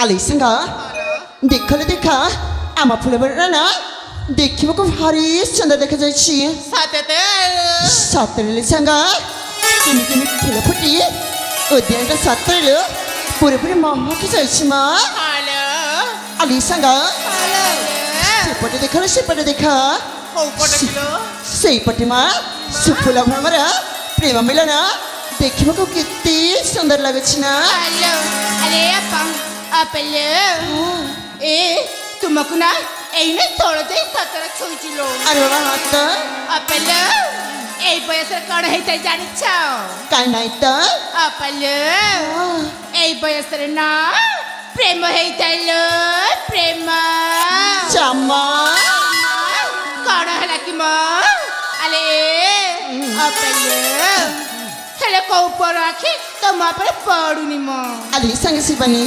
ଆଲିସାଙ୍ଗ ଦେଖିଲେ ଦେଖା ଆମ ଫୁଲବାଣୀର ନା ଦେଖିବାକୁ ଭାରି ସୁନ୍ଦର ଦେଖାଯାଉଛି। ସତରେ ସାଙ୍ଗ କିନି କିନି ଫୁଲ ଫୁଟି ଉଦ୍ୟାନଟା ସତରେ ପୁରାପୁରି ମହକି ଯାଇଛି ମା। ଆଲିସାଙ୍ଗ ସେପଟେ ଦେଖ ସେପଟେ ଦେଖ ସେଇପଟେ ମା ସୁଫୁଲ ଭ୍ରମର ପ୍ରେମ ମିଳନ ଦେଖିବାକୁ କେତେ ସୁନ୍ଦର ଲାଗୁଛି ନା। तुमको ना एने तोड़ दे सतर छुइचिलो अरे बाबा हाथ अपल ए बयस कण हेते जानि छ काय नाही त अपल ए बयस रे ना प्रेम हेतैलो प्रेम चम्मा कण हला कि म अले अपल हेले को ऊपर आखी तो म पर पडुनी म अली संग सी बनी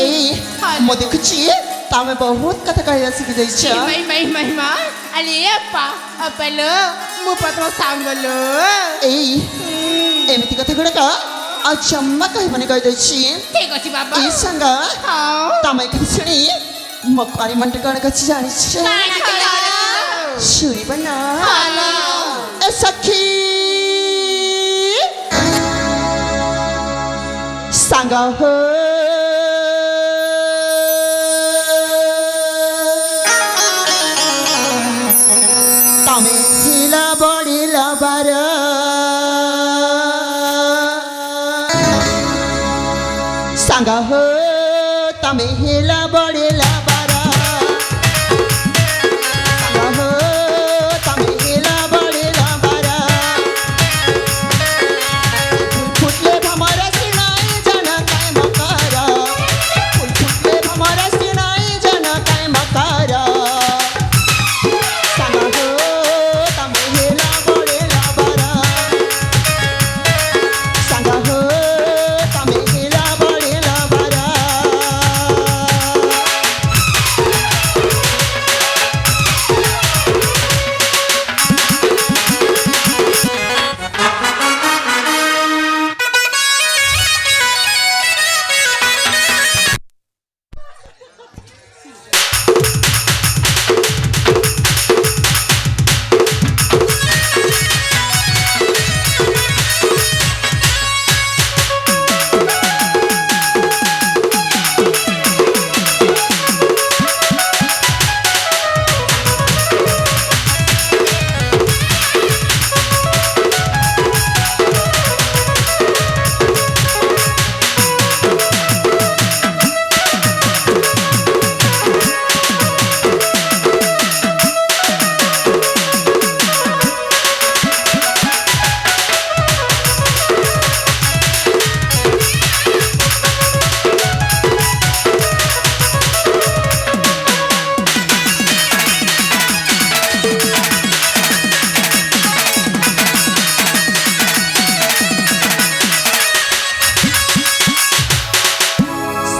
ए म देखुची तामे बहुत कथा कहया सिखि जाइ छ महिमा अले अपा अपलो मु पत्रो सांगलो ए एमिति कथा गुडा का आ चम्मा कहि बने कहि दै छी ठीक अछि बाबा ए संग हां तामे कि सुनी म पारी मंट कण कछि जानि छ सुरी बना हां ए सखी संग हो तामे हिला बढिला बार संग हो तामे हिला बढिला बार संग हो तामे हिला बढिला बार फुटले भमरा सिनाई जन काय मकर फुटले भमरा सिनाई जन काय मकर संग हो तामे हिला बढिला बार संग हो तामे हिला बढिला बार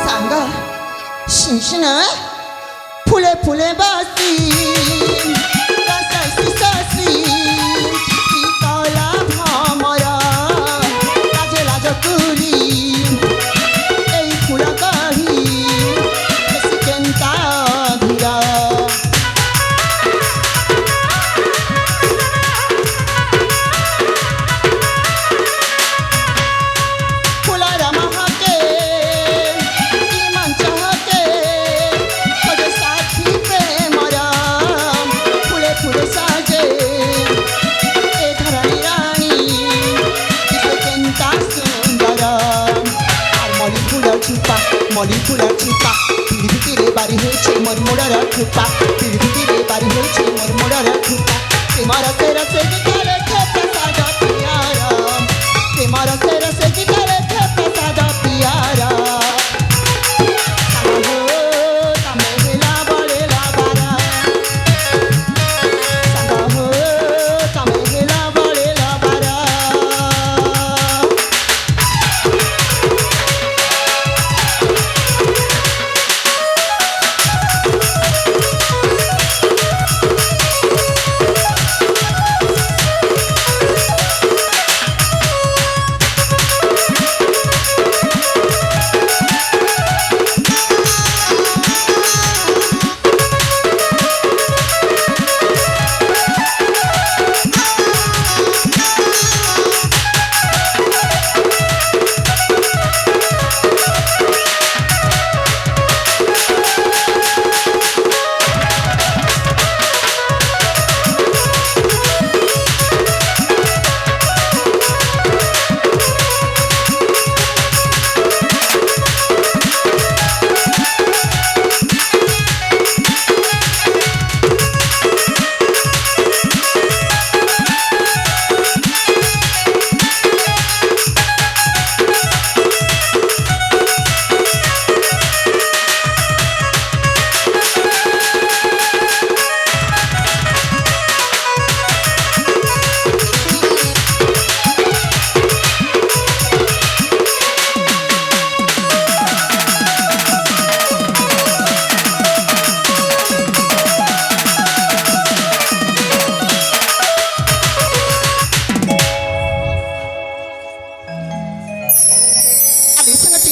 सांगा शिंशिना फुले फुले बासी रसासी सासी की काला भामरा लाजे लाज कुली ए फुला काढ़ी ऐसी केंता धीरा फुलारा महके ईमान चाहके खजे साथी प्रेमरा फुले फुले साजे ए धरणी रानी किसे केंता सुंदर আর মলি ফুলার ছিপা পিড়ি ভিতরে বাড়ি হয়েছে মোর মোড়ার ঠোপা পিড়ি ভিতরে বাড়ি হয়েছে মোর মোড়ার ঠোপা প্রেমার সেরা সে গিটারে খেপা সাজা পিয়ারা প্রেমার সেরা সে গিটারে খেপা সাজা পিয়ারা संग हो तामे हिला बढिला बार संग हो तामे हिला बढिला बार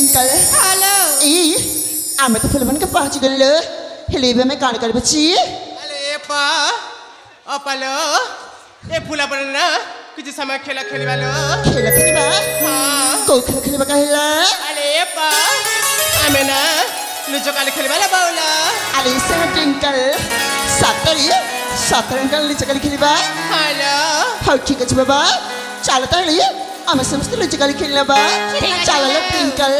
ଟ୍ୱିଙ୍କଲ ହ୍ୟାଲୋ ଏଇ ଆମେ ତ ଫୁଲମାନଙ୍କ ପହଞ୍ଚି ଗଲୁ ହେଲେ ଏବେ ଆମେ କ'ଣ କରିବୁଛି ଆଲେ ପା ଅପାଲୋ ଏ ଫୁଲା ପରେ ନା କିଛି ସମୟ ଖେଳ ଖେଳିବା ଲୋ ଖେଳ ଖେଳିବା ହଁ କୋଉ ଖେଳ ଖେଳିବା କହିଲା ଆଲେ ପା ଆମେ ନା ଲୁଚକାଳି ଖେଳିବା ଲୋ ବାଉଲା ଆଲିସା ଟ୍ୱିଙ୍କଲ ସତରେ ଲୁଚକାଳି ଖେଳିବା ହ୍ୟାଲୋ ହଉ ଠିକ ଅଛି ବାବା ଚାଲ ତାହେଲେ ଆମେ ସମସ୍ତେ ଲୁଚକାଳି ଖେଳିବା ଚାଲ ଟ୍ୱିଙ୍କଲ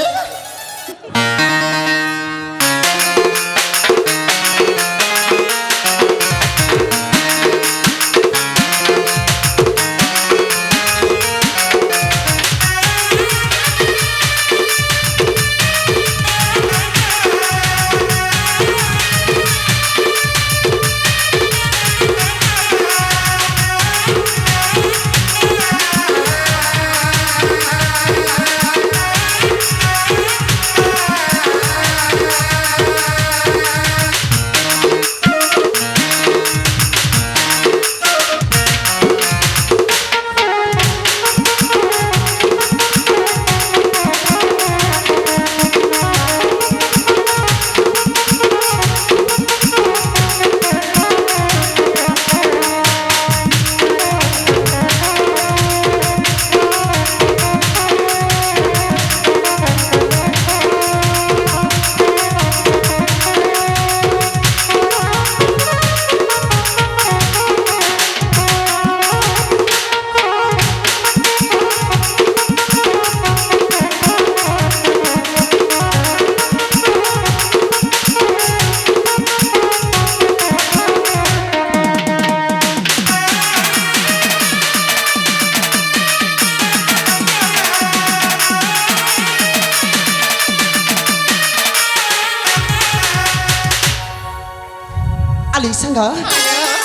ଆଲିସାଙ୍ଗ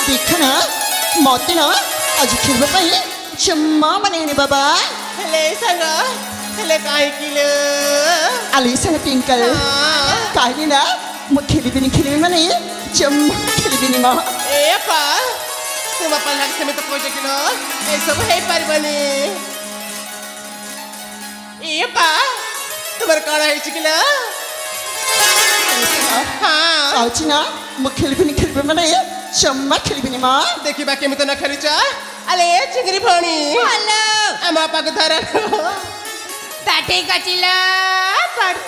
ଦେଖ ନା ମତେ ନା ଆଜି ଖେଳିବା ପାଇଁ ଜମା ମାନେ ବାବା ହେଲେ ସାଙ୍ଗ ହେଲେ କାହିଁକି ଲୋ ଆଲିସାଙ୍ଗ ଟ୍ୱିଙ୍କଲ କାହିଁକି ନା ମୁଁ ଖେଳିବିନି ମାନେ ଜମା ଖେଳିବିନି ମା ଏ ପା ତୁମ ବାପା ଲାଗି ସେମିତି କହୁଛ କି ଲୋ ଏସବୁ ହେଇପାରିବନି ଏ ପା ତୁମର କ'ଣ ହେଇଛି କି ଲୋ ହଁ କହୁଛି ନା ମୁଁ ଖେଳିବିନି ମାନେ ଜମା ଖେଳିବିନି ମା ଦେଖିବା କେମିତି ନ ଖେଳୁଛ ଆଲେ ଚିଙ୍ଗିରି ଭଉଣୀ ହ୍ୟାଲୋ ଆମ ବାପାକୁ ଧର ତା ଠିକ ଅଛି ଲୋ ପାଠ